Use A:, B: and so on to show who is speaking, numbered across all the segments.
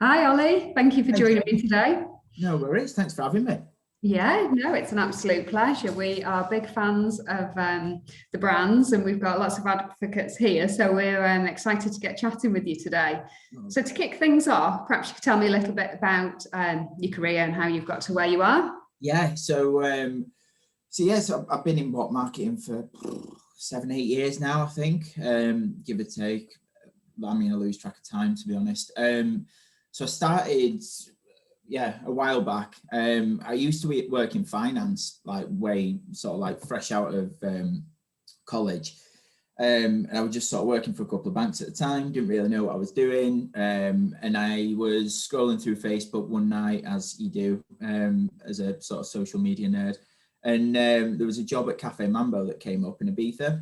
A: Hi, Ollie. Thank you for
B: Hey,
A: joining
B: Jane.
A: me today.
B: No worries. Thanks for having me.
A: Yeah, no, it's an absolute pleasure. We are big fans of the brands, and we've got lots of advocates here. So we're excited to get chatting with you today.
B: Oh,
A: So, to kick things off, perhaps you could tell me a little bit about your career and how you've got to where you are.
B: Yeah. So I've been in marketing for 7, 8 years now, I think, give or take. I mean, I lose track of time, to be honest. So I started, a while back. I used to work in finance, like way sort of like fresh out of college. And I was just sort of working for a couple of banks at the time, didn't really know what I was doing. And I was scrolling through Facebook one night, as you do, as a sort of social media nerd. And there was a job at Cafe Mambo that came up in Ibiza.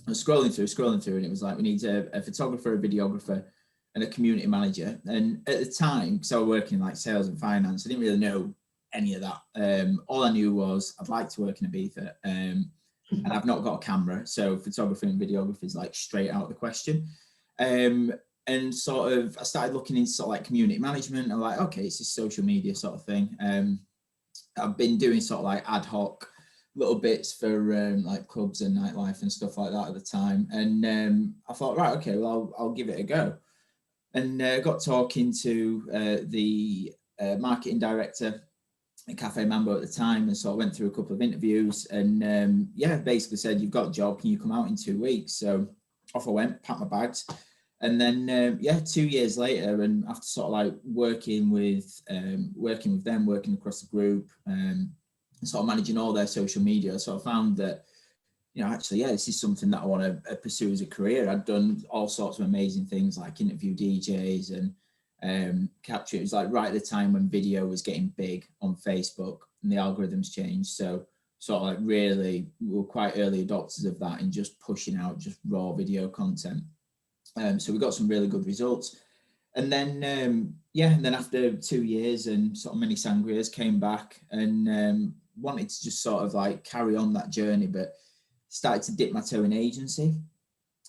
B: I was scrolling through, and it was like, we need a photographer, a videographer, and a community manager. And at the time, because I was working in like sales and finance, I didn't really know any of that. All I knew was I'd like to work in Ibiza. And I've not got a camera, so photography and videography is like straight out of the question. And sort of, I started looking into sort of like community management. I'm like, okay, it's this social media sort of thing. I've been doing sort of like ad hoc little bits for like clubs and nightlife and stuff like that at the time. And I thought, right, okay, well, I'll give it a go. And got talking to the marketing director at Cafe Mambo at the time, and so I went through a couple of interviews, and basically said, you've got a job, can you come out in 2 weeks? So off I went, packed my bags, and then 2 years later, and after sort of like working with them, working across the group, and sort of managing all their social media, so I found that, actually, this is something that I want to pursue as a career. I'd done all sorts of amazing things, like interview DJs and capture. It was like right at the time when video was getting big on Facebook and the algorithms changed. So sort of like really, we were quite early adopters of that and just pushing out just raw video content. So we got some really good results. And then, and then after 2 years and sort of many sangrias, came back and wanted to just sort of like carry on that journey, but started to dip my toe in agency.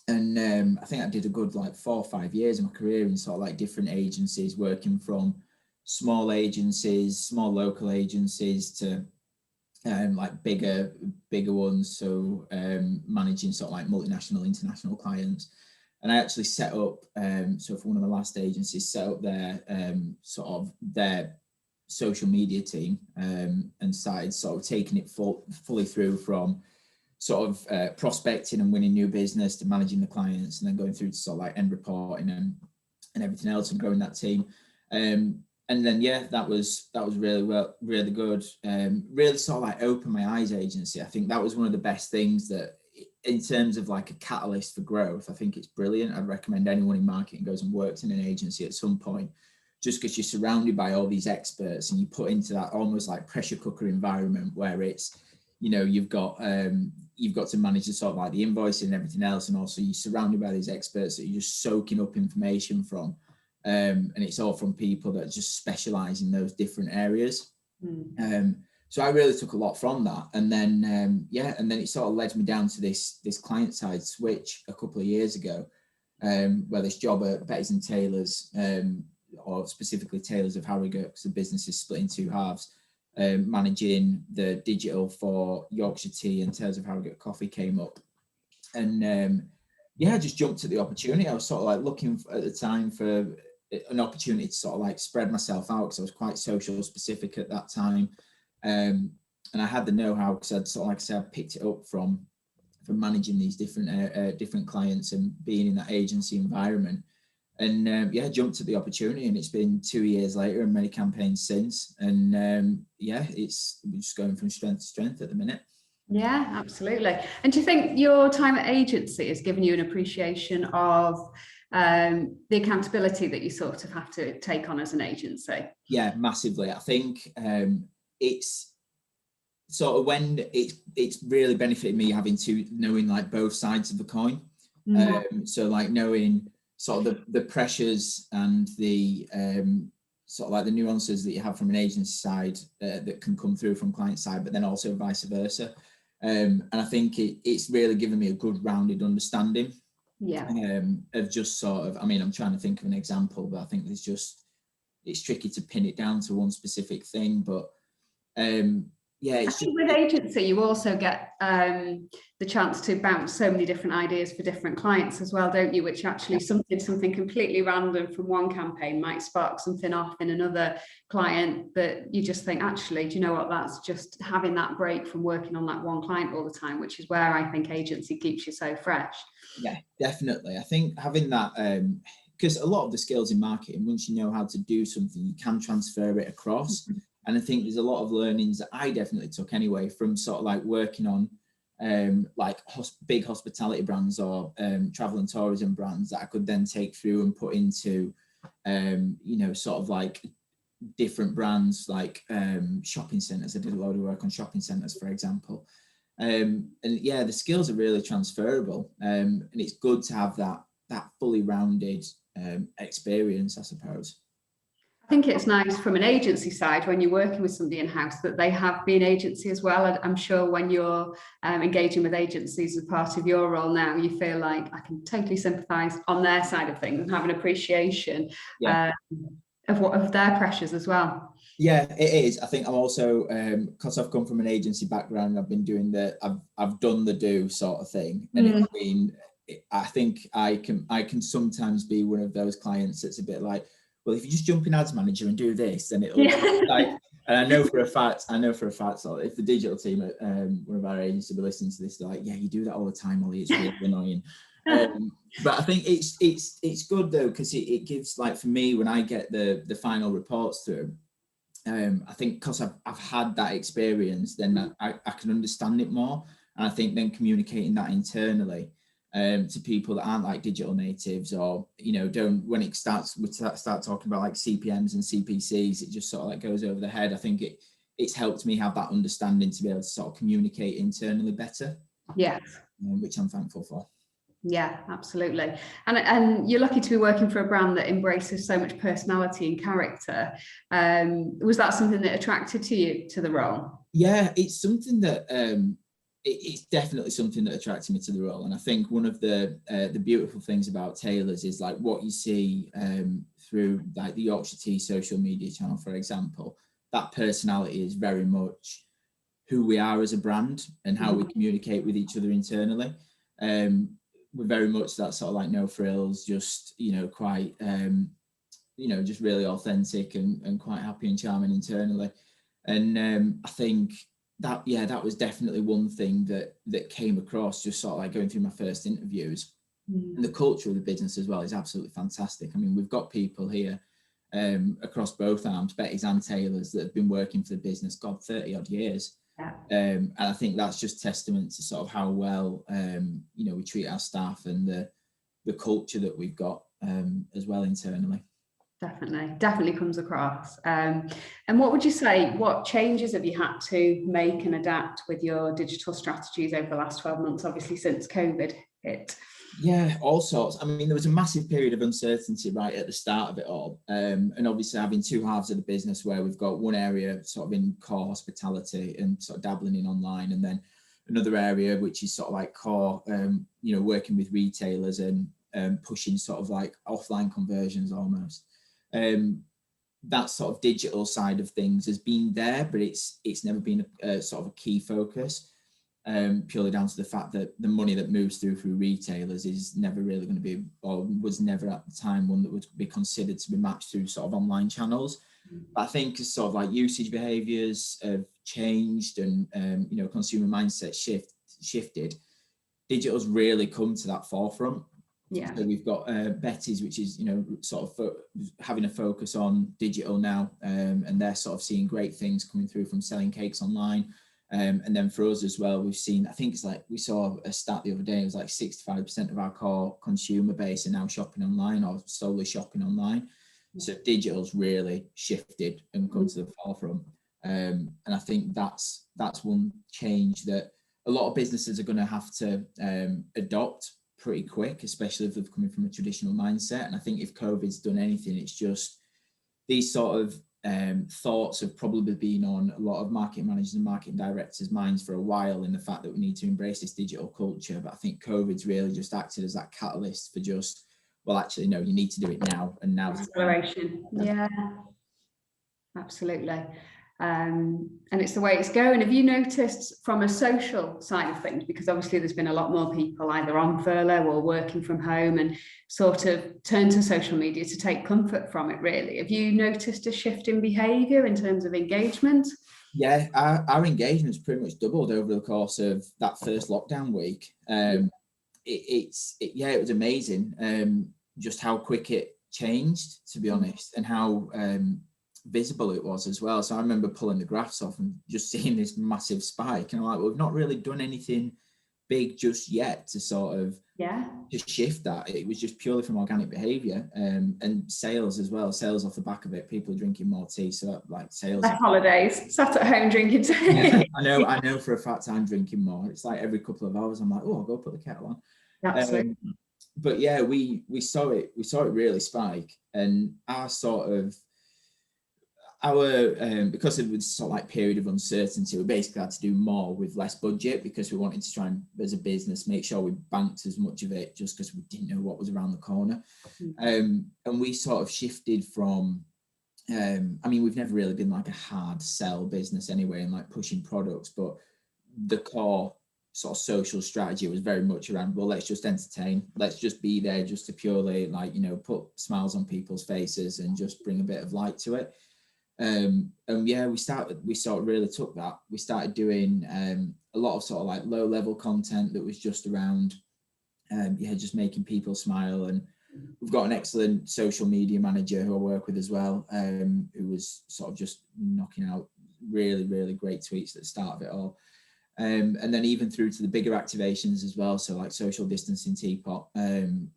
B: And I think I did a good like 4 or 5 years of my career in sort of like different agencies, working from small agencies, small local agencies, to like bigger ones. So managing sort of like multinational, international clients. And I actually set up, so for one of the last agencies, set up their sort of their social media team, and started sort of taking it fully through from sort of prospecting and winning new business to managing the clients, and then going through to sort of like end reporting and everything else, and growing that team. And then that was really good. Really sort of like opened my eyes agency. I think that was one of the best things that, in terms of like a catalyst for growth, I think it's brilliant. I'd recommend anyone in marketing goes and works in an agency at some point, just because you're surrounded by all these experts and you put into that almost like pressure cooker environment where it's, you've got to manage the sort of like the invoicing and everything else, and also you're surrounded by these experts that you're just soaking up information from, and it's all from people that just specialize in those different areas. So I really took a lot from that, and then and then it sort of led me down to this client side switch a couple of years ago, where this job at Bettys Taylors, or specifically Taylors of Harrogate, because the business is split in two halves. Managing the digital for Yorkshire Tea and Taylors of Harrogate Coffee came up, and I just jumped at the opportunity. I was sort of like looking at the time for an opportunity to sort of like spread myself out, because I was quite social specific at that time, and I had the know-how, because I'd sort of, like I said, I picked it up from managing these different clients and being in that agency environment. And jumped at the opportunity, and it's been 2 years later and many campaigns since. And it's just going from strength to strength at the minute.
A: Yeah, absolutely. And do you think your time at agency has given you an appreciation of the accountability that you sort of have to take on as an agency?
B: Yeah, massively. I think it's sort of when it's really benefited me having to knowing like both sides of the coin. So like knowing sort of the pressures and the sort of like the nuances that you have from an agency side that can come through from client side, but then also vice versa. And I think it's really given me a good rounded understanding of just sort of, I mean, I'm trying to think of an example, but I think there's just it's tricky to pin it down to one specific thing, but yeah,
A: I think with agency, you also get the chance to bounce so many different ideas for different clients as well, don't you? Which actually something completely random from one campaign might spark something off in another client that you just think, actually, do you know what? That's just having that break from working on that one client all the time, which is where I think agency keeps you so fresh.
B: Yeah, definitely. I think having that, because a lot of the skills in marketing, once you know how to do something, you can transfer it across. And I think there's a lot of learnings that I definitely took anyway from sort of like working on like big hospitality brands or travel and tourism brands that I could then take through and put into, you know, sort of like different brands like shopping centres. I did a lot of work on shopping centres, for example. And yeah, the skills are really transferable. And it's good to have that fully rounded experience, I suppose.
A: I think it's nice from an agency side when you're working with somebody in-house that they have been agency as well. I'm sure when you're engaging with agencies as part of your role now, you feel like I can totally sympathise on their side of things and have an appreciation of their pressures as well.
B: Yeah, it is. I think I'm also because I've come from an agency background, I've been doing I've done the do sort of thing, and it's been. I think I can sometimes be one of those clients that's a bit like, well, if you just jump in Ads Manager and do this, then it'll like. And I know for a fact, so if the digital team at one of our agencies will be listening to this, they're like, yeah, you do that all the time, Ollie. It's really annoying. But I think it's good though, because it gives, like, for me, when I get the final reports through, I think because I've had that experience, then I can understand it more. And I think then communicating that internally to people that aren't like digital natives, or, you know, when it starts, we start talking about like CPMs and CPCs, it just sort of like goes over the head. I think it's helped me have that understanding to be able to sort of communicate internally better.
A: Yes.
B: Which I'm thankful for.
A: Yeah, absolutely. And you're lucky to be working for a brand that embraces so much personality and character. Was that something that attracted you to the role?
B: Yeah, it's something that it's definitely something that attracted me to the role. And I think one of the beautiful things about Taylors is like what you see through like the Yorkshire Tea social media channel, for example. That personality is very much who we are as a brand and how we communicate with each other internally. We're very much that sort of like no frills, just, you know, quite, you know, just really authentic and quite happy and charming internally. And I think that, yeah, that was definitely one thing that came across just sort of like going through my first interviews. And the culture of the business as well is absolutely fantastic. I mean, we've got people here across both arms, Bettys and Taylors, that have been working for the business, 30 odd years. And I think that's just testament to sort of how well, you know, we treat our staff and the culture that we've got as well internally.
A: Definitely comes across. And what would you say, what changes have you had to make and adapt with your digital strategies over the last 12 months, obviously since COVID hit?
B: Yeah, all sorts. I mean, there was a massive period of uncertainty right at the start of it all. And obviously having two halves of the business where we've got one area sort of in core hospitality and sort of dabbling in online, and then another area which is sort of like core, you know, working with retailers and pushing sort of like offline conversions almost. That sort of digital side of things has been there, but it's never been a sort of a key focus. Purely down to the fact that the money that moves through retailers is never really going to be, or was never at the time, one that would be considered to be matched through sort of online channels. But I think as sort of like usage behaviours have changed and you know, consumer mindset shifted, digital's really come to that forefront. Yeah. So we've got Bettys, which is, you know, sort of having a focus on digital now, and they're sort of seeing great things coming through from selling cakes online. And then for us as well, we've seen, I think it's like, we saw a stat the other day, it was like 65% of our core consumer base are now shopping online or solely shopping online. So digital's really shifted and come to the forefront. And I think that's one change that a lot of businesses are going to have to adopt pretty quick, especially if they're coming from a traditional mindset. And I think if COVID's done anything, it's just these sort of thoughts have probably been on a lot of marketing managers and marketing directors' minds for a while, in the fact that we need to embrace this digital culture. But I think COVID's really just acted as that catalyst for just well, actually, no, you need to do it now. And now
A: acceleration. Yeah, absolutely. And it's the way it's going. Have you noticed from a social side of things, because obviously there's been a lot more people either on furlough or working from home and sort of turn to social media to take comfort from it, really? Have you noticed a shift in behaviour in terms of engagement?
B: Yeah, our engagement's pretty much doubled over the course of that first lockdown week. It was amazing, just how quick it changed, to be honest, and how visible it was as well. So I remember pulling the graphs off and just seeing this massive spike, and I'm like, well, we've not really done anything big just yet to sort of just shift that. It was just purely from organic behaviour, and sales as well. Sales off the back of it, people drinking more tea, so that, like, sales.
A: Like holidays, sat at home drinking tea.
B: Yeah, I know for a fact I'm drinking more. It's like every couple of hours I'm like, oh, I'll go put the kettle on.
A: Absolutely.
B: But yeah, we saw it really spike, and because of this sort of like period of uncertainty, we basically had to do more with less budget, because we wanted to try and, as a business, make sure we banked as much of it, just because we didn't know what was around the corner. And we sort of shifted from, I mean, we've never really been like a hard sell business anyway, and like pushing products, but the core sort of social strategy was very much around, well, let's just entertain, let's just be there just to purely, like, you know, put smiles on people's faces and just bring a bit of light to it. And yeah, we sort of really took that. We started doing a lot of sort of like low level content that was just around just making people smile. And we've got an excellent social media manager who I work with as well, who was sort of just knocking out really, really great tweets at the start of it all. And then even through to the bigger activations as well, so like social distancing teapot,
A: Brilliant,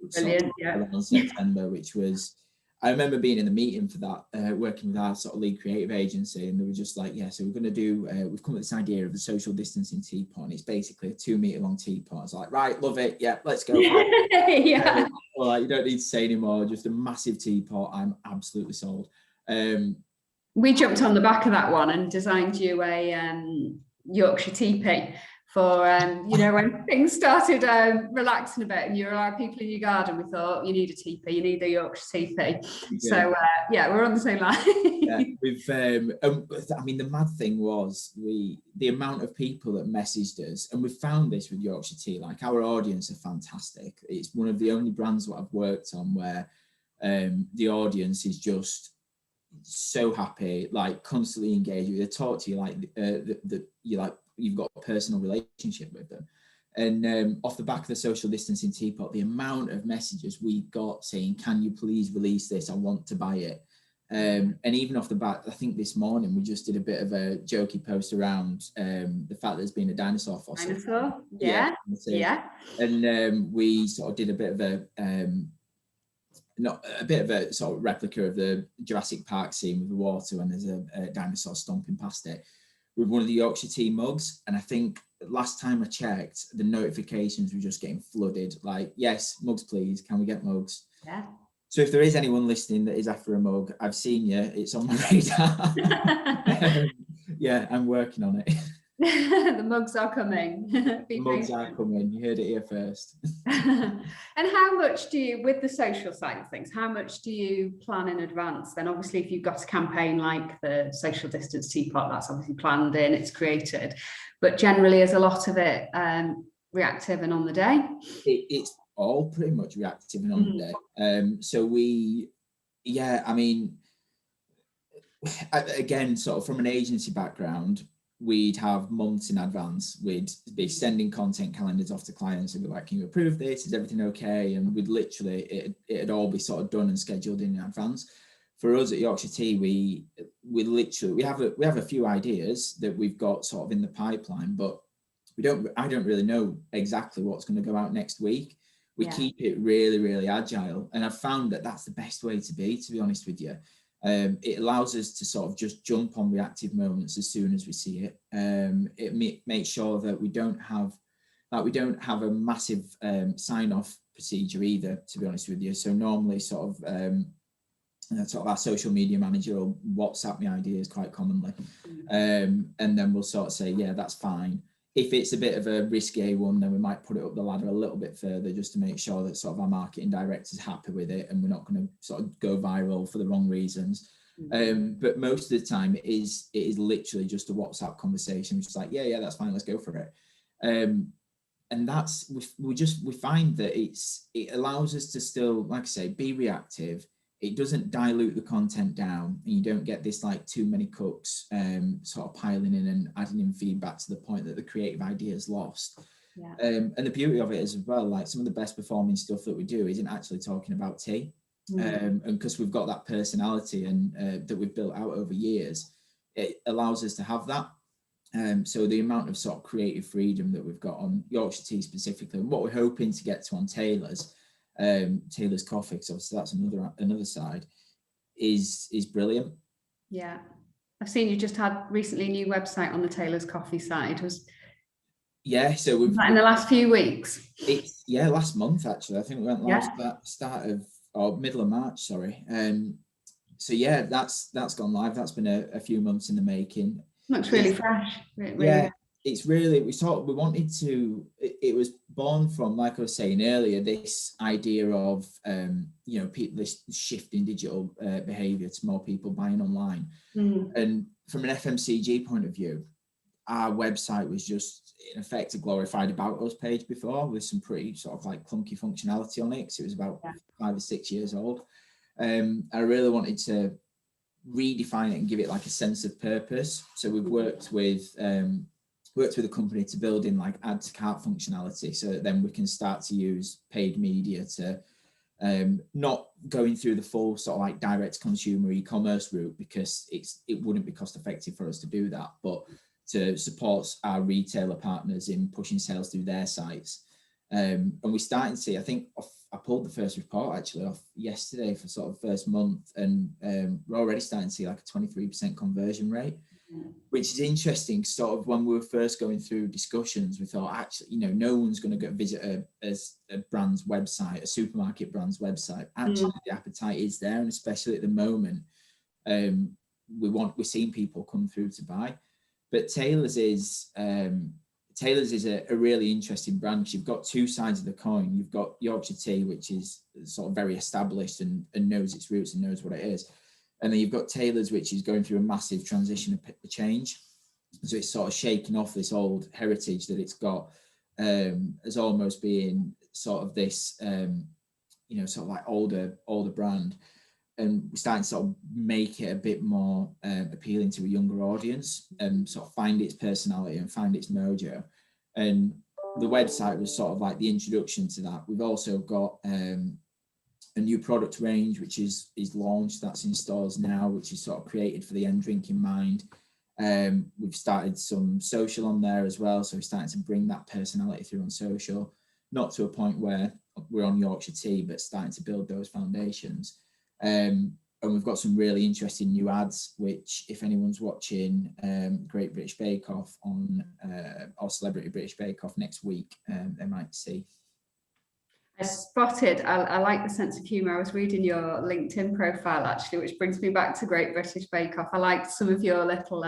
B: around September, which was, I remember being in the meeting for that, working with our sort of lead creative agency, and they were just like, yeah, so we're going to do, we've come up with this idea of the social distancing teapot, and it's basically a 2 meter long teapot. I was like, right, love it, yeah, let's go for it.
A: Yeah.
B: Well, like, you don't need to say anymore, just a massive teapot. I'm absolutely sold.
A: We jumped on the back of that one and designed you a Yorkshire Tea for, you know, when things started relaxing a bit and you were allowed people in your garden, we thought, you need a teepee, you need a Yorkshire Tea. So yeah, we're on the same line.
B: Yeah, we've I mean, the mad thing was the amount of people that messaged us, and we found this with Yorkshire Tea, like, our audience are fantastic. It's one of the only brands that I've worked on where the audience is just so happy, like constantly engaged. They talk to you like you like you've got a personal relationship with them. And off the back of the social distancing teapot, the amount of messages we got saying, can you please release this, I want to buy it. And even off the bat, I think this morning we just did a bit of a jokey post around the fact there's been a dinosaur fossil.
A: Yeah.
B: And we sort of did a bit of a sort of replica of the Jurassic Park scene with the water when there's a dinosaur stomping past it, with one of the Yorkshire Tea mugs. And I think last time I checked, the notifications were just getting flooded, like, yes, mugs please, can we get mugs?
A: Yeah.
B: So if there is anyone listening that is after a mug, I've seen you, it's on my radar. Yeah, I'm working on it.
A: The mugs are coming.
B: The mugs are coming, you heard it here first.
A: And how much do you, with the social side of things, how much do you plan in advance? Then obviously if you've got a campaign like the social distance teapot, that's obviously planned in, it's created, but generally is a lot of it reactive and on the day?
B: It's all pretty much reactive and on the day. So I mean, again, sort of from an agency background, we'd have months in advance, we'd be sending content calendars off to clients and be like, can you approve this, is everything okay? And we'd literally, it'd all be sort of done and scheduled in advance. For us at Yorkshire Tea, we have a few ideas that we've got sort of in the pipeline, but I don't really know exactly what's going to go out next week. We keep it really, really agile, and I've found that that's the best way to be honest with you. It allows us to sort of just jump on reactive moments as soon as we see it. It makes sure that we don't have a massive sign-off procedure either, to be honest with you. So normally sort of our social media manager will WhatsApp me ideas quite commonly, and then we'll sort of say, yeah, that's fine. if it's a bit of a risky one, then we might put it up the ladder a little bit further just to make sure that sort of our marketing director's happy with it and we're not going to sort of go viral for the wrong reasons. But most of the time it is literally just a WhatsApp conversation, which is like, yeah, that's fine, let's go for it. And that's, we find that it allows us to still, like I say, be reactive. It doesn't dilute the content down, and you don't get this like too many cooks sort of piling in and adding in feedback to the point that the creative idea is lost. Yeah. And the beauty of it is as well, like some of the best performing stuff that we do isn't actually talking about tea. And because we've got that personality and that we've built out over years, it allows us to have that. So the amount of sort of creative freedom that we've got on Yorkshire Tea specifically, and what we're hoping to get to on Taylor's coffee, because obviously that's another side, is brilliant.
A: Yeah, I've seen you just had recently a new website on the Taylor's coffee side.
B: So we've
A: in the last few weeks.
B: It's last month actually. I think we went live start of or middle of March. Sorry. So that's gone live. That's been a few months in the making.
A: Looks really fresh.
B: It's really, we wanted to, it was born from, like I was saying earlier, this idea of, people, this shift in digital behaviour to more people buying online. And from an FMCG point of view, our website was just, in effect, a glorified About Us page before, with some pretty sort of like clunky functionality on it, because it was about 5 or 6 years old. I really wanted to redefine it and give it like a sense of purpose. So we've worked with a company to build in like add to cart functionality, so that then we can start to use paid media to not going through the full sort of like direct consumer e-commerce route, because it wouldn't be cost effective for us to do that, but to support our retailer partners in pushing sales through their sites. And we're starting to see, I think I pulled the first report actually off yesterday for sort of first month, and we're already starting to see like a 23% conversion rate, which is interesting. Sort of when we were first going through discussions, we thought actually, no one's going to go visit a brand's website, a supermarket brand's website. Actually, the appetite is there, and especially at the moment, we're seeing people come through to buy. But Taylor's is a really interesting brand, because you've got two sides of the coin. You've got Yorkshire Tea, which is sort of very established and knows its roots and knows what it is. And then you've got Taylor's, which is going through a massive transition, a change. So it's sort of shaking off this old heritage that it's got as almost being sort of this, sort of like older brand. And we're starting to sort of make it a bit more appealing to a younger audience and sort of find its personality and find its mojo. And the website was sort of like the introduction to that. We've also got a new product range, which is launched, that's in stores now, which is sort of created for the end drink in mind. We've started some social on there as well. So we're starting to bring that personality through on social, not to a point where we're on Yorkshire Tea, but starting to build those foundations. And we've got some really interesting new ads, which if anyone's watching Great British Bake Off or Celebrity British Bake Off next week, they might see.
A: I like the sense of humour. I was reading your LinkedIn profile actually, which brings me back to Great British Bake Off. I liked some of your little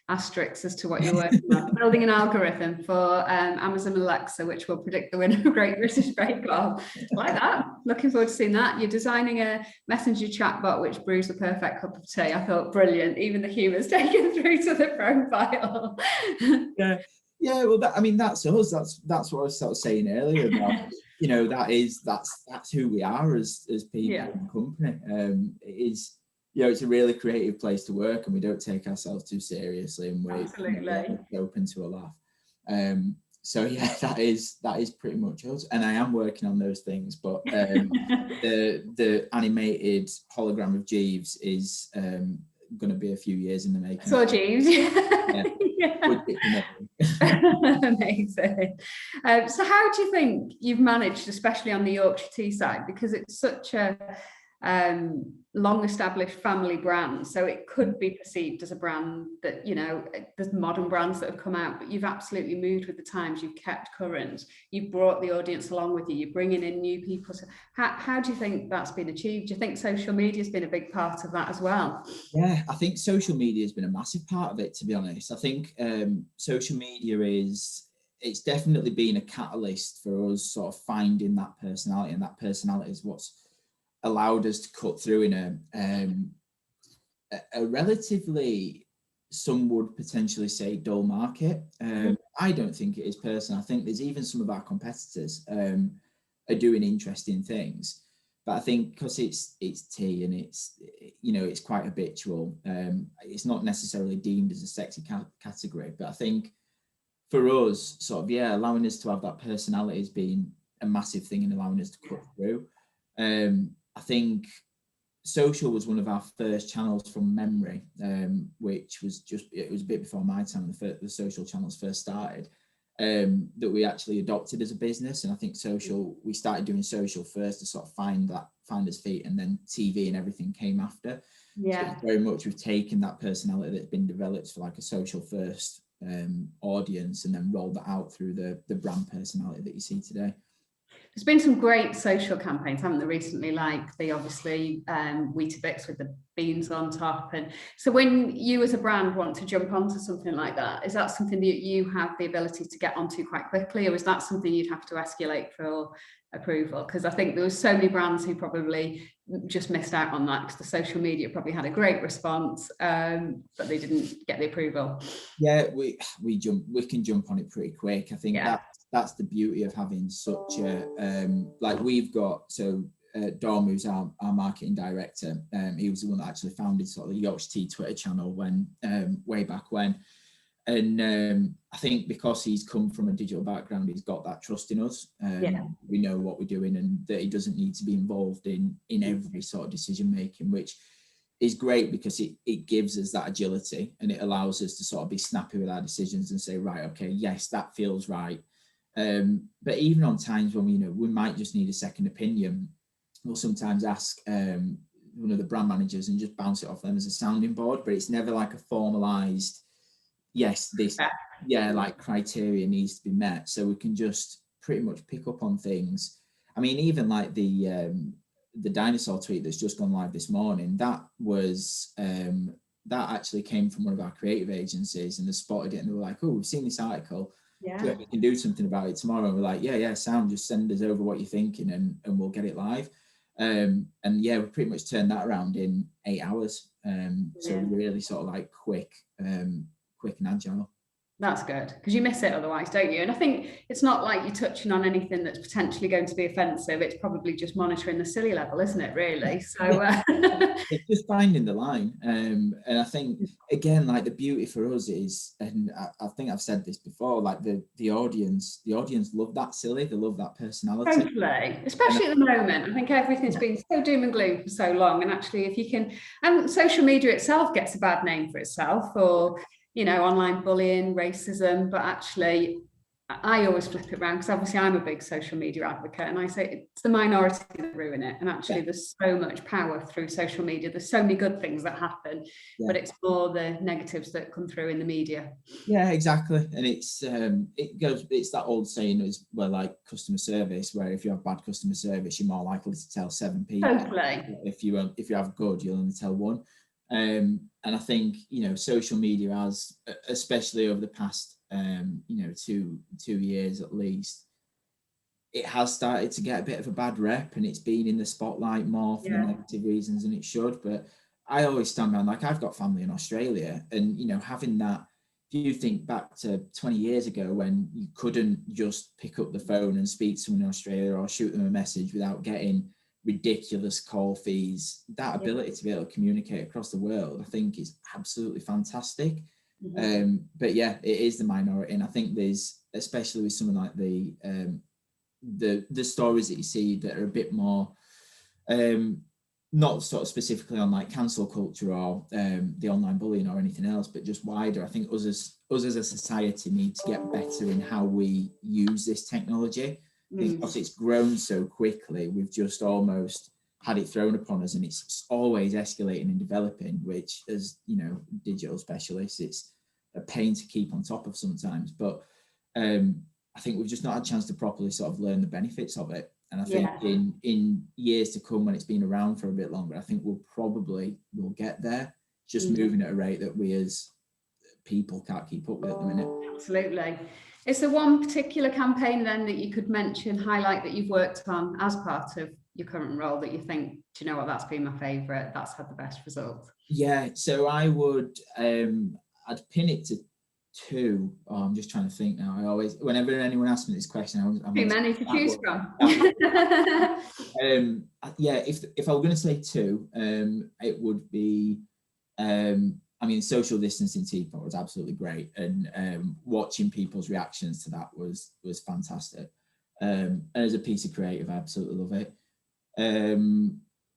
A: asterisks as to what you're working on. Building an algorithm for Amazon Alexa, which will predict the winner of Great British Bake Off. I like that. Looking forward to seeing that. You're designing a messenger chatbot which brews the perfect cup of tea. I thought brilliant. Even the humour's taken through to the profile.
B: Yeah. Well, that's us. That's what I was sort of saying earlier about. That's who we are as people in the company. It is, it's a really creative place to work, and we don't take ourselves too seriously, and we're open to a laugh. So that is pretty much us. And I am working on those things, but the animated hologram of Jeeves is going to be a few years in the making.
A: So Jeeves, Amazing. So how do you think you've managed, especially on the Yorkshire Tea side, because it's such a long established family brand, so it could be perceived as a brand that, you know, there's modern brands that have come out, but you've absolutely moved with the times, you've kept current, you've brought the audience along with you, you're bringing in new people. So how do you think that's been achieved? Do you think social media has been a big part of that as well?
B: Yeah, I think social media has been a massive part of it, to be honest. I think social media it's definitely been a catalyst for us sort of finding that personality, and that personality is what's allowed us to cut through in a relatively, some would potentially say, dull market. I don't think it is personal. I think there's even some of our competitors are doing interesting things, but I think because it's tea and it's, you know, it's quite habitual, it's not necessarily deemed as a sexy category. But I think for us, sort of, yeah, allowing us to have that personality has been a massive thing in allowing us to cut through. I think social was one of our first channels from memory, which was it was a bit before my time, the social channels first started, that we actually adopted as a business. And I think we started doing social first to sort of find us feet, and then TV and everything came after.
A: Yeah.
B: So very much we've taken that personality that's been developed for like a social first audience, and then rolled that out through the brand personality that you see today.
A: There's been some great social campaigns, haven't there, recently, like the obviously Weetabix with the beans on top. And so when you as a brand want to jump onto something like that, is that something that you have the ability to get onto quite quickly, or is that something you'd have to escalate for approval? Because I think there was so many brands who probably just missed out on that, because the social media probably had a great response, but they didn't get the approval.
B: Yeah, we can jump on it pretty quick. I think that's the beauty of having such a like we've got. So Dom, who's our marketing director, he was the one that actually founded sort of the Yorkshire Tea Twitter channel when way back when. And I think because he's come from a digital background, he's got that trust in us. We know what we're doing, and that he doesn't need to be involved in every sort of decision making, which is great because it gives us that agility, and it allows us to sort of be snappy with our decisions and say, right, okay, yes, that feels right. But even on times when we might just need a second opinion, we'll sometimes ask one of the brand managers and just bounce it off them as a sounding board. But it's never like a formalized, yes, this, like criteria needs to be met. So we can just pretty much pick up on things. I mean, even like the dinosaur tweet that's just gone live this morning, that was that actually came from one of our creative agencies, and they spotted it and they were like, oh, we've seen this article. Yeah, we can do something about it tomorrow. And we're like, yeah, sound, just send us over what you're thinking, and we'll get it live. And yeah, we pretty much turned that around in 8 hours. So really sort of like quick and agile.
A: That's good, because you miss it otherwise, don't you? And I think it's not like you're touching on anything that's potentially going to be offensive. It's probably just monitoring the silly level, isn't it, really? So
B: it's just finding the line. And I think, again, like the beauty for us is, and I think I've said this before, like the audience love that silly, they love that personality.
A: Totally, especially at the moment. I think everything's been so doom and gloom for so long. And actually, if you can, and social media itself gets a bad name for itself, or online bullying, racism, but actually I always flip it around, because obviously I'm a big social media advocate, and I say it's the minority that ruin it. And actually there's so much power through social media. There's so many good things that happen, but it's more the negatives that come through in the media.
B: Yeah, exactly. And it's that old saying as well, like customer service, where if you have bad customer service, you're more likely to tell 7 people.
A: Totally.
B: If you have good, you'll only tell 1. And I think, social media has, especially over the past, 2 years at least, it has started to get a bit of a bad rep, and it's been in the spotlight more for the negative reasons than it should. But I always stand around, like I've got family in Australia, and, having that, if you think back to 20 years ago when you couldn't just pick up the phone and speak to someone in Australia or shoot them a message without getting ridiculous call fees, that ability to be able to communicate across the world, I think is absolutely fantastic. But yeah, it is the minority, and I think there's, especially with something like the stories that you see that are a bit more not sort of specifically on like cancel culture or the online bullying or anything else, but just wider. I think us as a society need to get better in how we use this technology. Because it's grown so quickly, we've just almost had it thrown upon us, and it's always escalating and developing, which, as you know, digital specialists, it's a pain to keep on top of sometimes. But I think we've just not had a chance to properly sort of learn the benefits of it. And I think in years to come, when it's been around for a bit longer, I think we'll get there, just moving at a rate that we as people can't keep up with at the minute.
A: Absolutely. Is there one particular campaign then that you could mention, highlight, that you've worked on as part of your current role that you think, do you know what, that's been my favourite, that's had the best results?
B: Yeah, so I would, I'd pin it to two. Oh, I'm just trying to think now. I always, whenever anyone asks me this question, I'm
A: too many to choose from.
B: Yeah, if I were going to say two, it would be, I mean, social distancing teapot was absolutely great, and watching people's reactions to that was fantastic. And as a piece of creative, I absolutely love it.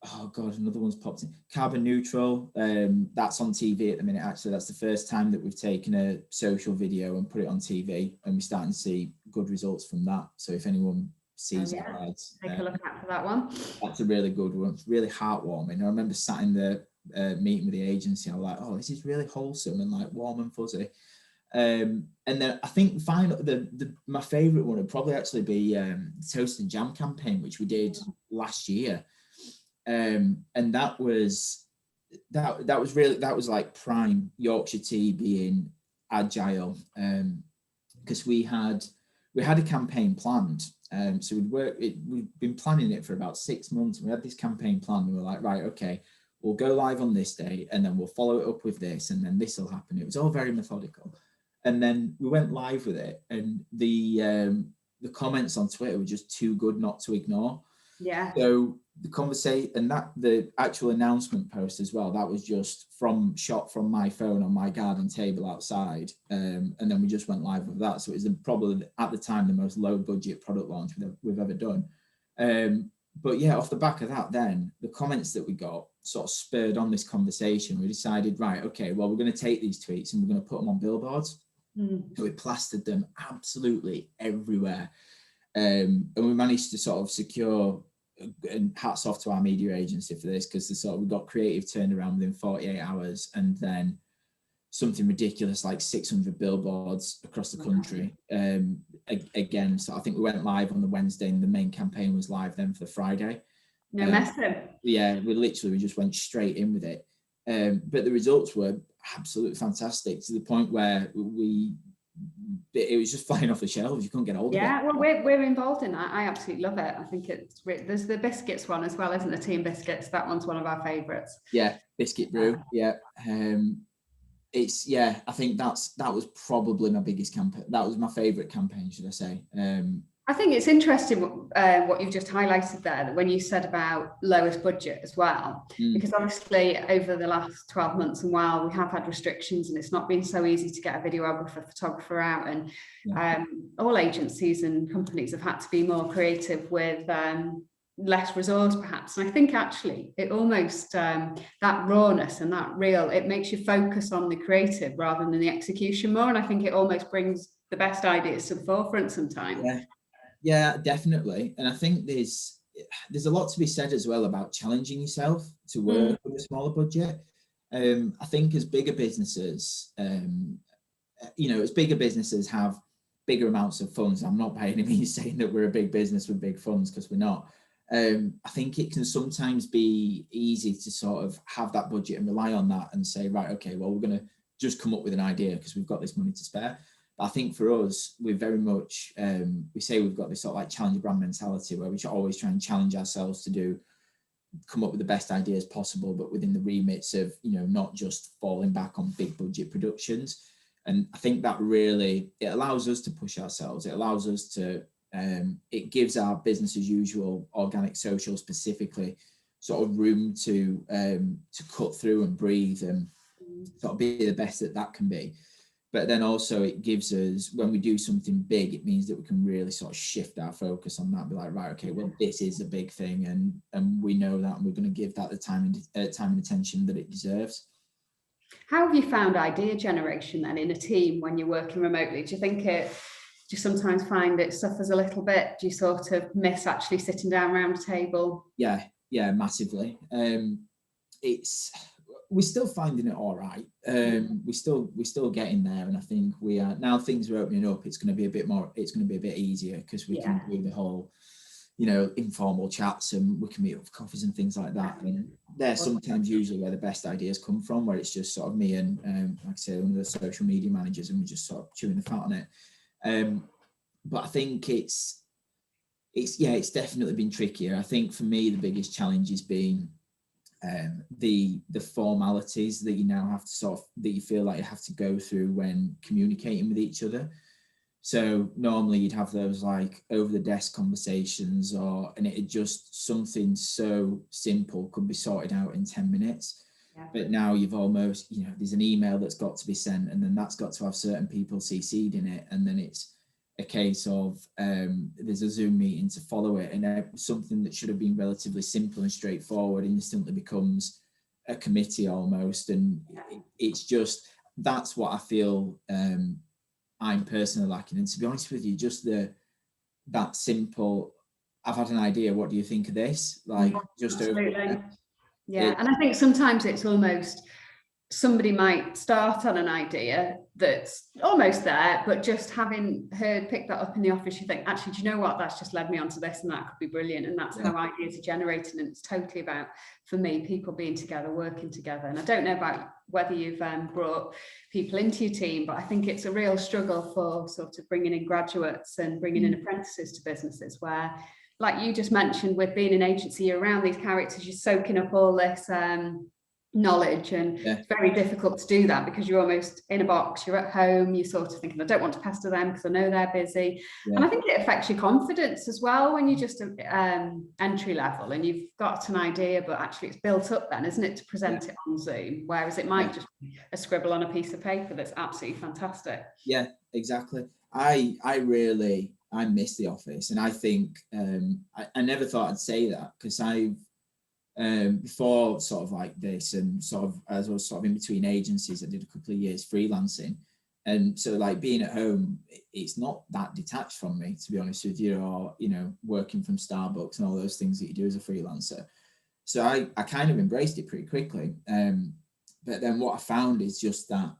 B: Oh God, another one's popped in. Carbon neutral. That's on TV at the minute. Actually, that's the first time that we've taken a social video and put it on TV, and we're starting to see good results from that. So if anyone sees our ads,
A: take a look out for that one.
B: That's a really good one. It's really heartwarming. I remember sat in the meeting with the agency. I was like, oh, this is really wholesome and like warm and fuzzy. And then I think my favourite one would probably actually be Toast and Jam campaign, which we did last year. And that was like prime Yorkshire Tea being agile, because we had a campaign planned. So we'd been planning it for about 6 months. We had this campaign planned, and we were like, right, okay, we'll go live on this day, and then we'll follow it up with this, and then this will happen. It was all very methodical. And then we went live with it, and the comments on Twitter were just too good not to ignore.
A: Yeah.
B: So the conversation, and the actual announcement post as well, that was just shot from my phone on my garden table outside, and then we just went live with that. So it was probably at the time the most low budget product launch we've ever done. But yeah, off the back of that, then the comments that we got sort of spurred on this conversation. We decided, right, okay, well, we're going to take these tweets and we're going to put them on billboards. So we plastered them absolutely everywhere, and we managed to sort of secure. And hats off to our media agency for this, because we got creative turned around within 48 hours, and then something ridiculous like 600 billboards across the country. Again, so I think we went live on the Wednesday, and the main campaign was live then for the Friday.
A: No messing.
B: Yeah, we just went straight in with it. But the results were absolutely fantastic, to the point where it was just flying off the shelves. You couldn't get hold of it.
A: Yeah, well, we're involved in that. I absolutely love it. I think there's the biscuits one as well, isn't there? Tea and biscuits. That one's one of our favourites. Yeah,
B: biscuit brew. Yeah. I think that was probably my biggest campaign. That was my favourite campaign, should I say.
A: I think it's interesting what you've just highlighted there, that when you said about lowest budget as well, because obviously over the last 12 months and while we have had restrictions, and it's not been so easy to get a videographer, photographer out, and all agencies and companies have had to be more creative with less resource perhaps. And I think actually it almost that rawness and that real, it makes you focus on the creative rather than the execution more, and I think it almost brings the best ideas to the forefront sometimes.
B: Yeah, definitely. And I think there's a lot to be said as well about challenging yourself to work with a smaller budget. I think as bigger businesses, as bigger businesses have bigger amounts of funds. I'm not by any means saying that we're a big business with big funds, because we're not. I think it can sometimes be easy to sort of have that budget and rely on that and say, right, okay, well, we're going to just come up with an idea because we've got this money to spare. But I think for us, we're very much, we say we've got this sort of like challenger brand mentality, where we should always try and challenge ourselves to come up with the best ideas possible, but within the remits of, not just falling back on big budget productions. And I think that really, it allows us to push ourselves. It allows us to, it gives our business as usual, organic social specifically, sort of room to cut through and breathe and sort of be the best that can be. But then also it gives us, when we do something big, it means that we can really sort of shift our focus on that and be like, right, okay, well, this is a big thing, and we know that, and we're going to give that the time and attention that it deserves.
A: How have you found idea generation then in a team when you're working remotely? Do you think do you sometimes find it suffers a little bit? Do you sort of miss actually sitting down around a table?
B: Yeah, Yeah, massively. We're still finding it all right. We're still getting there, and I think we are now. Things are opening up. It's going to be a bit more. It's going to be a bit easier because we can do the whole, informal chats, and we can meet up for coffees and things like that. And they're sometimes usually where the best ideas come from, where it's just sort of me and like I say, one of the social media managers, and we're just sort of chewing the fat on it. But I think it's definitely been trickier. I think for me the biggest challenge has been the formalities that you now have to that you feel like you have to go through when communicating with each other. So normally you'd have those like over the desk conversations, and it just something so simple could be sorted out in 10 minutes. Yeah. But now you've almost, there's an email that's got to be sent, and then that's got to have certain people CC'd in it, and then it's a case of there's a Zoom meeting to follow it, and something that should have been relatively simple and straightforward instantly becomes a committee almost. And it's just, that's what I feel I'm personally lacking. And to be honest with you, just that simple, I've had an idea, what do you think of this? Like, just
A: absolutely. And I think sometimes it's almost, somebody might start on an idea that's almost there, but just having picked that up in the office, you think, actually, do you know what? That's just led me onto this, and that could be brilliant. And that's how ideas are generated. And it's totally about, for me, people being together, working together. And I don't know about whether you've brought people into your team, but I think it's a real struggle for sort of bringing in graduates and bringing in apprentices to businesses where, like you just mentioned, with being an agency, you're around these characters, you're soaking up all this knowledge, and it's very difficult to do that because you're almost in a box, you're at home, you're sort of thinking, I don't want to pester them because I know they're busy. And I think it affects your confidence as well when you're just entry level and you've got an idea, but actually it's built up then, isn't it, to present it on Zoom, whereas it might just be a scribble on a piece of paper that's absolutely fantastic.
B: Yeah, exactly. I miss the office, and I think I never thought I'd say that, because I've before sort of like this, and sort of as I was sort of in between agencies, I did a couple of years freelancing, and so like being at home, it's not that detached from me, to be honest with you, or working from Starbucks and all those things that you do as a freelancer. So I kind of embraced it pretty quickly, but then what I found is just that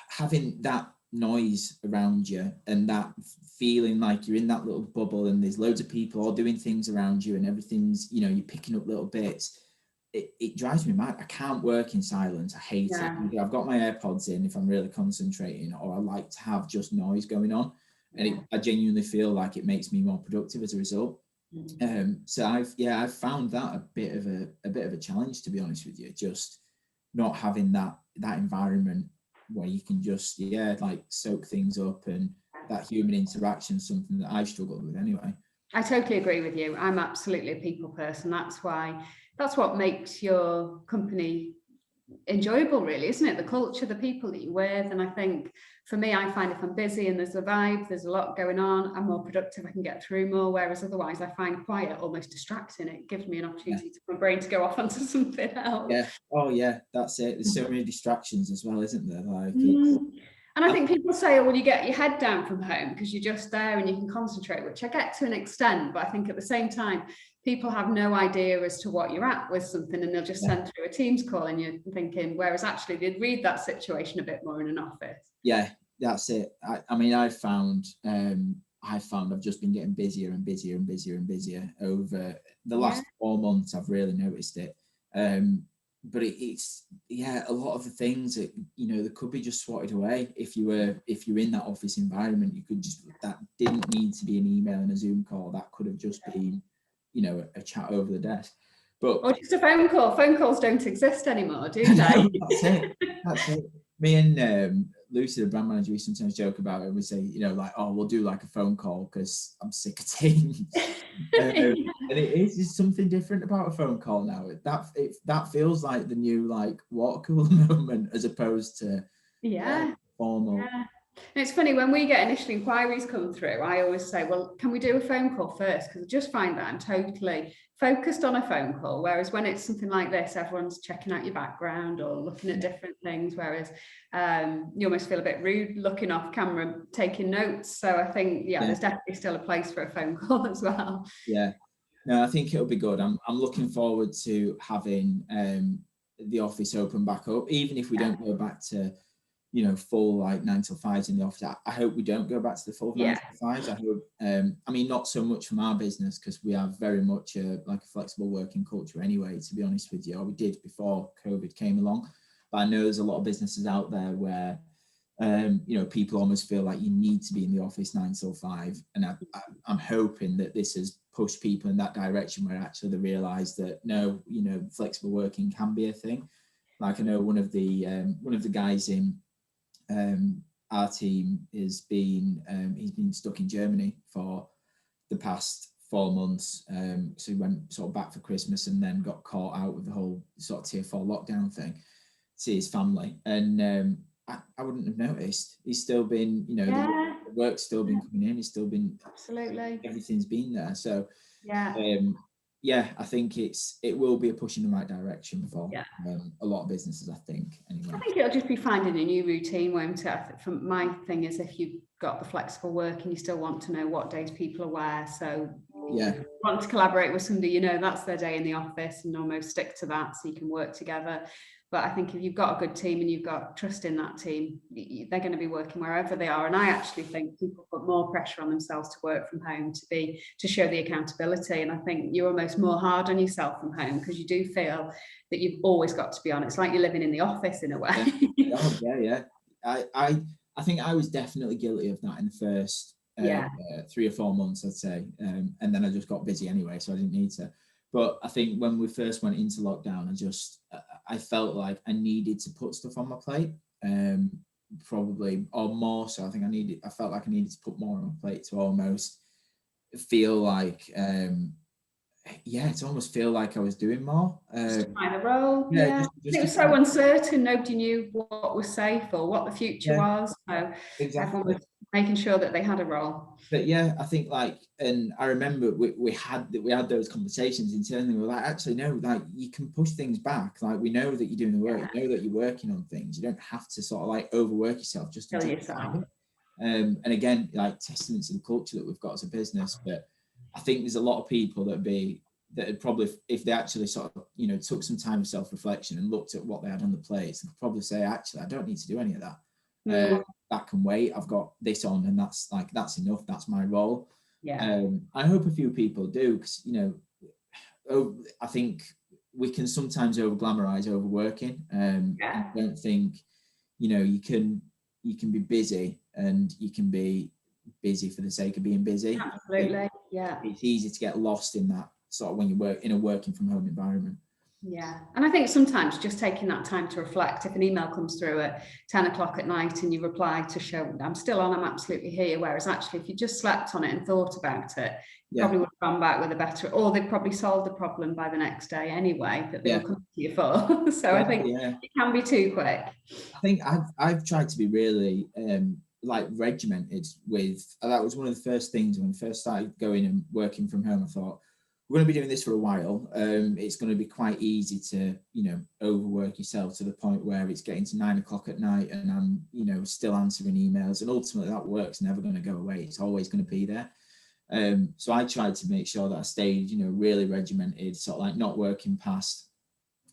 B: having that noise around you and that feeling like you're in that little bubble and there's loads of people all doing things around you and everything's, you're picking up little bits. It drives me mad. I can't work in silence. I hate it. I've got my AirPods in if I'm really concentrating, or I like to have just noise going on. And I genuinely feel like it makes me more productive as a result. So I've found that a bit of a challenge, to be honest with you, just not having that environment where you can just like soak things up, and that human interaction, something that I've struggled with anyway.
A: I totally agree with you. I'm absolutely a people person. That's what makes your company enjoyable, really, isn't it? The culture, the people that you're with. And I think for me, I find if I'm busy and there's a vibe, there's a lot going on, I'm more productive, I can get through more, whereas otherwise I find quiet almost distracting. It gives me an opportunity for my brain to go off onto something else.
B: That's it. There's so many distractions as well, isn't there? Like
A: and I think people say, well, you get your head down from home because you're just there and you can concentrate, which I get to an extent, but I think at the same time, people have no idea as to what you're at with something, and they'll just send through a Teams call and you're thinking, whereas actually they'd read that situation a bit more in an office. Yeah,
B: that's it. I mean, I've found I've just been getting busier and busier and busier and busier over the last 4 months. I've really noticed it. But it's a lot of the things that that could be just swatted away if you're in that office environment. You could just, that didn't need to be an email and a Zoom call. That could have just been a chat over the desk, or
A: just a phone call. Phone calls don't exist anymore, do they?
B: That's it. Me and Lucy, the brand manager, we sometimes joke about it. We say, we'll do like a phone call because I'm sick of Teams. And it is something different about a phone call now. That feels like the new like water cooler moment, as opposed to formal.
A: Yeah. And it's funny, when we get initial inquiries come through, I always say, well, can we do a phone call first? Because I just find that I'm totally focused on a phone call, whereas when it's something like this, everyone's checking out your background or looking at different things, whereas you almost feel a bit rude looking off camera taking notes. So I think there's definitely still a place for a phone call as well.
B: No, I think it'll be good. I'm looking forward to having the office open back up, even if we don't go back to, full like 9 till 5s in the office. I hope we don't go back to the full 9 till 5s. I hope, I mean, not so much from our business, because we have very much like a flexible working culture anyway, to be honest with you, or we did before COVID came along. But I know there's a lot of businesses out there where, people almost feel like you need to be in the office 9 till 5. And I'm hoping that this has pushed people in that direction, where actually they realise that no, flexible working can be a thing. Like I know one of the guys in our team he's been stuck in Germany for the past 4 months. So he went sort of back for Christmas and then got caught out with the whole sort of tier 4 lockdown thing to see his family. And I wouldn't have noticed. He's still been, the work's still been coming in. He's still been,
A: absolutely,
B: everything's been there. So I think it will be a push in the right direction for a lot of businesses, I think. Anyway,
A: I think it'll just be finding a new routine, won't it? From my thing is, if you've got the flexible working, you still want to know what days people are where. So if you want to collaborate with somebody, that's their day in the office, and almost stick to that so you can work together. But I think if you've got a good team and you've got trust in that team, they're going to be working wherever they are. And I actually think people put more pressure on themselves to work from home, to show the accountability. And I think you're almost more hard on yourself from home, because you do feel that you've always got to be on. It's like you're living in the office in a way.
B: Yeah. I think I was definitely guilty of that in the first 3 or 4 months, I'd say. And then I just got busy anyway, so I didn't need to. But I think when we first went into lockdown, I felt like I needed to put stuff on my plate, probably, or more so. I felt like I needed to put more on my plate to almost feel like, to almost feel like I was doing more.
A: Just to find a role.
B: Just
A: it was so uncertain. Nobody knew what was safe or what the future was. So everyone was making sure that they had a role.
B: But I think and I remember we had those conversations internally. We're like, actually, no, like you can push things back. Like we know that you're doing the work, you know that you're working on things. You don't have to sort of like overwork yourself just to yourself. And again, like testament to the culture that we've got as a business. But I think there's a lot of people that would probably, if they actually sort of, took some time of self-reflection and looked at what they had on the plate, they could probably say, actually, I don't need to do any of that. That can wait. I've got this on, and that's enough. That's my role. I hope a few people do, because I think we can sometimes over glamorize overworking. I don't think you can be busy, and you can be busy for the sake of being busy.
A: Absolutely.
B: It's easy to get lost in that sort of when you work in a working from home environment.
A: And I think sometimes just taking that time to reflect. If an email comes through at 10 o'clock at night and you reply to show I'm still on, I'm absolutely here, whereas actually if you just slept on it and thought about it, you probably would have gone back with a better, or they've probably solved the problem by the next day anyway that they'll come to you for. So I think it can be too quick.
B: I think I've tried to be really regimented with, that was one of the first things when we first started going and working from home. I thought, we're going to be doing this for a while. It's going to be quite easy to, overwork yourself to the point where it's getting to 9 o'clock at night and I'm, still answering emails. And ultimately that work's never going to go away. It's always going to be there. So I tried to make sure that I stayed, really regimented, sort of like not working past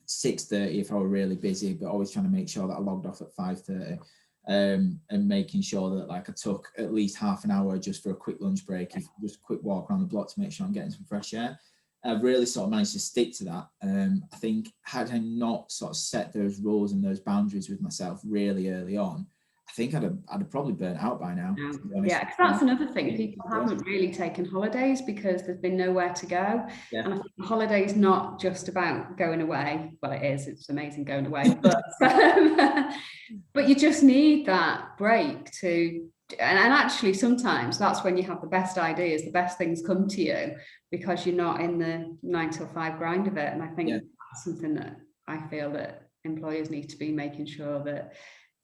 B: 6:30 if I were really busy, but always trying to make sure that I logged off at 5:30. And making sure that I took at least half an hour just for a quick lunch break, just a quick walk around the block to make sure I'm getting some fresh air. I've really sort of managed to stick to that. I think had I not sort of set those rules and those boundaries with myself really early on, I think I'd have probably burnt out by now.
A: Because that's another thing. People haven't really taken holidays because there's been nowhere to go. And I think the holiday is not just about going away. Well, it is. It's amazing going away. But you just need that break to... And actually, sometimes that's when you have the best ideas, the best things come to you, because you're not in the 9 till 5 grind of it. And I think that's something that I feel that employers need to be making sure that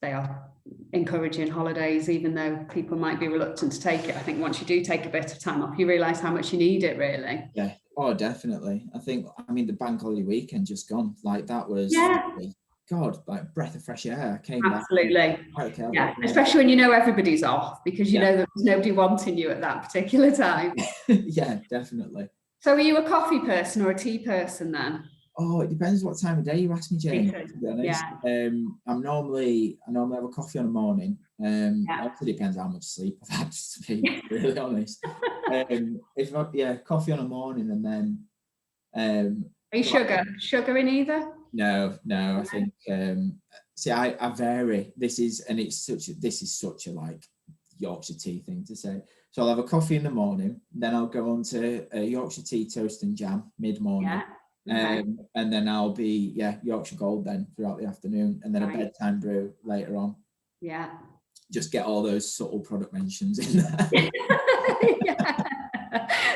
A: they are encouraging holidays, even though people might be reluctant to take it. I think once you do take a bit of time off, you realise how much you need it, really.
B: Yeah, definitely. The bank holiday weekend just gone. That was... God, breath of fresh air. Came
A: absolutely back. Especially when everybody's off, because you know that there's nobody wanting you at that particular time.
B: Yeah, definitely.
A: So are you a coffee person or a tea person then?
B: Oh, it depends what time of day you ask me, Jane, to be honest.
A: Yeah.
B: I normally have a coffee on the morning. It
A: Yeah.
B: also depends how much sleep I've had, to be really honest. Coffee on the morning, and then
A: Are you sugar in either?
B: no, I think see, I vary. This is such a like Yorkshire tea thing to say. So I'll have a coffee in the morning, then I'll go on to a Yorkshire tea toast and jam mid-morning.
A: Okay.
B: And then I'll be Yorkshire Gold then throughout the afternoon, and then a
A: Right.
B: bedtime brew later on.
A: Yeah.
B: Just get all those subtle product mentions in there.
A: Yeah.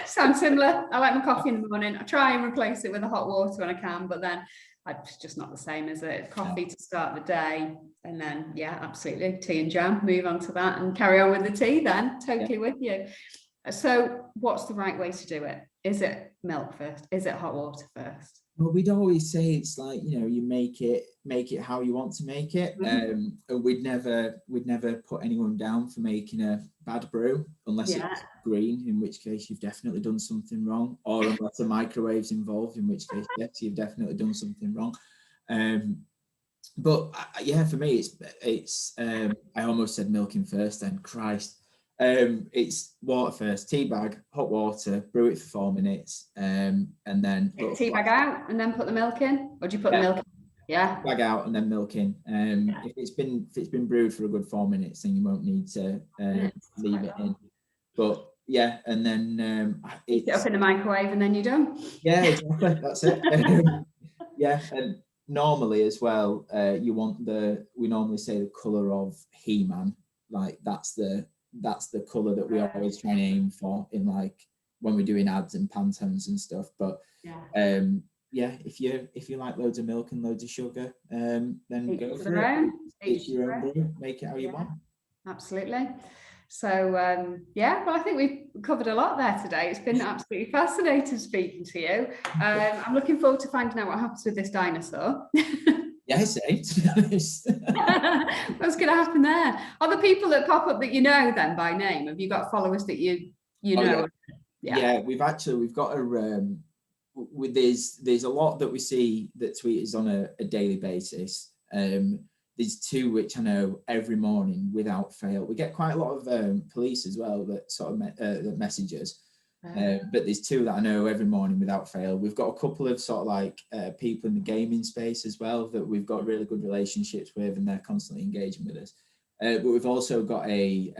A: Sounds similar. I like my coffee in the morning. I try and replace it with a hot water when I can, but then it's just not the same, is it? Coffee to start the day, and then absolutely, tea and jam. Move on to that and carry on with the tea. Then totally with you. So, what's the right way to do it? Is it milk first? Is it hot water first?
B: Well, we'd always say it's like, you make it how you want to make it. And we'd never put anyone down for making a bad brew unless it's green, in which case you've definitely done something wrong, or unless the microwave's involved, in which case yes, you've definitely done something wrong. But for me, it's I almost said milking first then, Christ. It's water first, tea bag, hot water, brew it for 4 minutes, and then
A: Take the tea bag out and then put the milk in, or do you put the milk in?
B: Bag out and then milk in. If it's been brewed for a good 4 minutes, then you won't need to leave it in. But and then
A: heat it up in the microwave and then you're done.
B: Yeah, exactly. That's it. And normally as well, we normally say the colour of He-Man, like that's the colour that we always try and aim for in like when we're doing ads and Pantones and stuff. But if you like loads of milk and loads of sugar, then go for it. It's your own brew. Make it how you want.
A: Absolutely. So well, I think we've covered a lot there today. It's been absolutely fascinating speaking to you. I'm looking forward to finding out what happens with this dinosaur.
B: Yes, to be honest.
A: What's going to happen there? Are the people that pop up that you know then by name? Have you got followers that you know?
B: Yeah, we've got a there's a lot that we see that tweet us on a daily basis. There's two which I know every morning without fail. We get quite a lot of police as well that sort of messages. But there's two that I know every morning without fail. We've got a couple of sort of like people in the gaming space as well that we've got really good relationships with, and they're constantly engaging with us. But we've also got a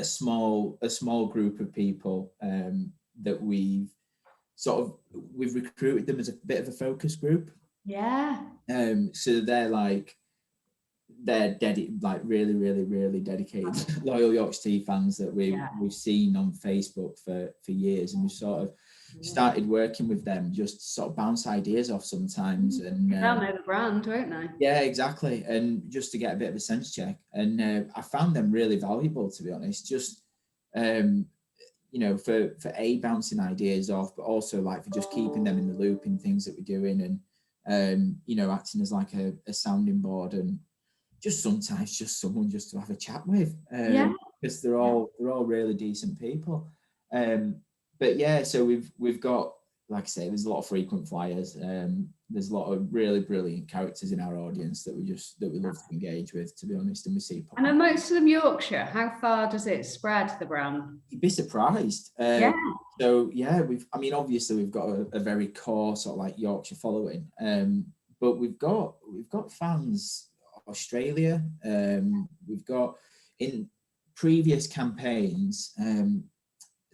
B: small group of people that we've recruited them as a bit of a focus group. So they're really dedicated loyal Yorkshire Tea fans that we've seen on Facebook for years, and we've sort of started working with them, just sort of bounce ideas off sometimes, and
A: they'll know the brand, won't they?
B: Yeah, exactly, and just to get a bit of a sense check, and I found them really valuable, to be honest. Just for bouncing ideas off, but also like for just keeping them in the loop in things that we're doing, and acting as like a sounding board, and just sometimes just someone just to have a chat with, because they're all really decent people. But so we've got, like I say, there's a lot of frequent flyers. There's a lot of really brilliant characters in our audience that we love to engage with, to be honest, and we see.
A: And are most of them Yorkshire? How far does it spread, the brand?
B: You'd be surprised. So obviously we've got a very core sort of like Yorkshire following, but we've got fans Australia. We've got in previous campaigns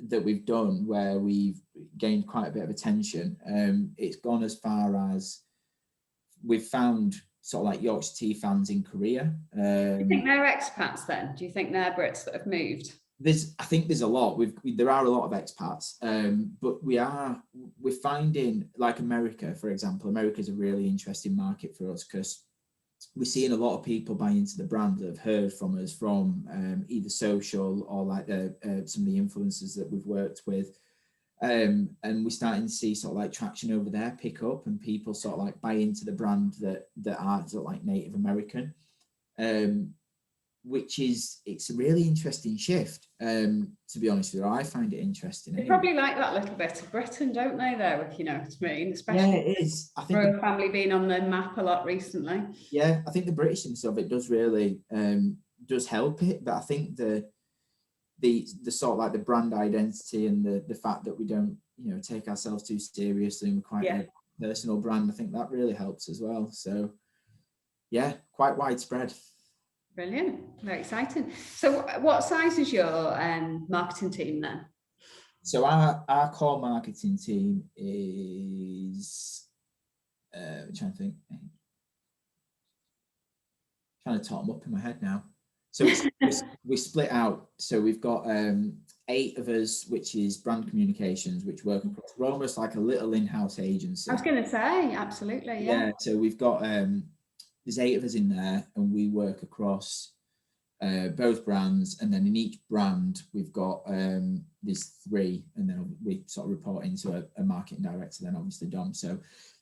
B: that we've done where we've gained quite a bit of attention. It's gone as far as we've found sort of like Yorkshire Tea fans in Korea.
A: Do you think they're expats then? Do you think they're Brits that have moved?
B: I think there's a lot. There are a lot of expats, but we're finding, like America, for example. America's a really interesting market for us because we're seeing a lot of people buy into the brand that have heard from us from either social or like some of the influencers that we've worked with. And we're starting to see sort of like traction over there pick up, and people sort of like buy into the brand that are sort of like Native American. it's a really interesting shift. To be honest with you, I find it interesting.
A: They probably like that little bit of Britain, don't they, though, if you know what I mean? Especially
B: Yeah, it is. I think
A: royal family being on the map a lot recently.
B: Yeah, I think the Britishness of it does really does help it, but I think the sort of like the brand identity and the fact that we don't, you know, take ourselves too seriously and we're quite a personal brand, I think that really helps as well. So yeah, quite widespread.
A: Brilliant, very exciting. So what size is your marketing team then?
B: So our core marketing team is I'm trying to think, trying to top them up in my head now. So we split out. So we've got 8 of us, which is brand communications, which work across. We're almost like a little in-house agency.
A: I was going to say, absolutely, yeah.
B: So we've got there's 8 of us in there, and we work across both brands, and then in each brand we've got there's 3, and then we sort of report into a marketing director, then obviously Dom. So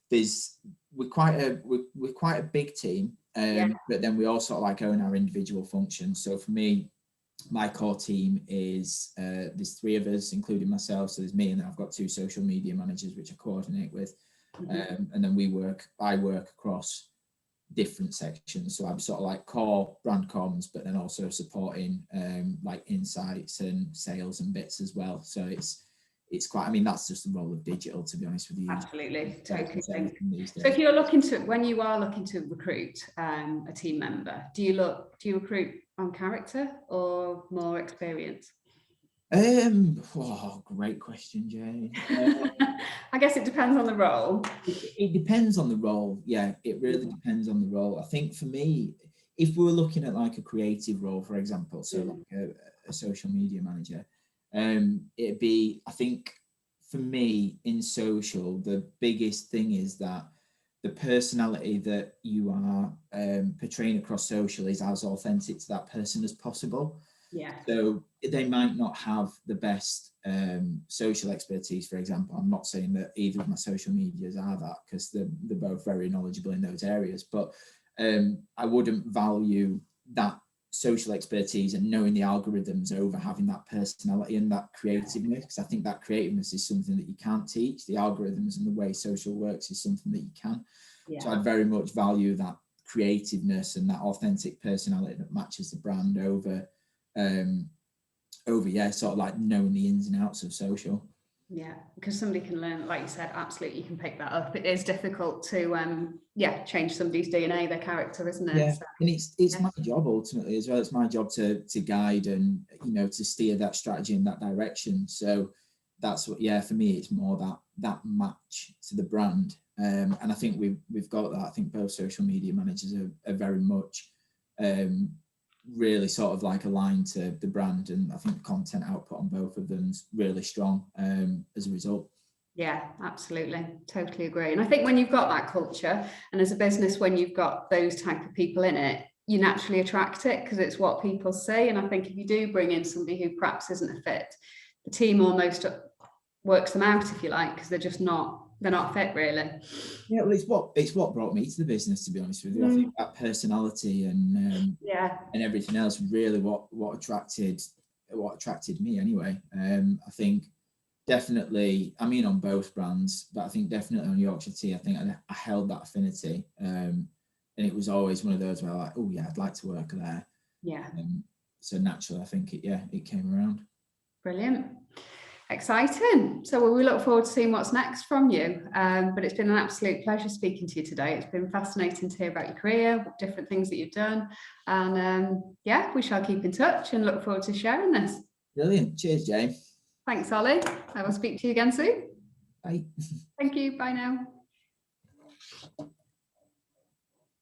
B: we're quite a big team, but then we all sort of like own our individual functions. So for me, my core team is there's 3 of us, including myself. So there's me, and then I've got 2 social media managers which I coordinate with, and then I work across different sections. So I'm sort of like core brand comms, but then also supporting like insights and sales and bits as well. So it's quite, I mean, that's just the role of digital, to be honest with you.
A: Absolutely, totally. So
B: if
A: you're looking to, when you are looking to recruit a team member, do you recruit on character or more experience?
B: Great question, Jane.
A: I guess it depends on the role.
B: It depends on the role. Yeah, it really depends on the role. I think for me, if we were looking at like a creative role, for example, so like a social media manager, it'd be, I think for me in social, the biggest thing is that the personality that you are portraying across social is as authentic to that person as possible.
A: Yeah.
B: So they might not have the best social expertise, for example. I'm not saying that either of my social medias are that, because they're both very knowledgeable in those areas, but I wouldn't value that social expertise and knowing the algorithms over having that personality and that creativeness, because I think that creativeness is something that you can't teach. The algorithms and the way social works is something that you can. So I very much value that creativeness and that authentic personality that matches the brand over sort of like knowing the ins and outs of social. Yeah,
A: because somebody can learn, like you said, absolutely, you can pick that up. It is difficult to change somebody's DNA, their character, isn't it?
B: Yeah, so, and it's my job ultimately as well. It's my job to guide and, you know, to steer that strategy in that direction. So that's what, for me, it's more that match to the brand. And I think we've got that. I think both social media managers are very much really sort of like aligned to the brand, and I think the content output on both of them's really strong as a result.
A: Yeah, absolutely, totally agree. And I think when you've got that culture, and as a business, when you've got those type of people in it, you naturally attract it because it's what people see. And I think if you do bring in somebody who perhaps isn't a fit, the team almost works them out, if you like, because they're not fit, really.
B: Yeah, well, it's what brought me to the business, to be honest with you. I think that personality and everything else really what attracted me anyway. I think definitely, I mean, on both brands, but I think definitely on Yorkshire Tea, I think I held that affinity, and it was always one of those where like, oh yeah, I'd like to work there. Yeah. So naturally, I think it came around.
A: Brilliant. Exciting. So we look forward to seeing what's next from you. But it's been an absolute pleasure speaking to you today. It's been fascinating to hear about your career, different things that you've done. And we shall keep in touch and look forward to sharing this.
B: Brilliant. Cheers, Jane.
A: Thanks, Ollie. I will speak to you again soon.
B: Bye.
A: Thank you. Bye now.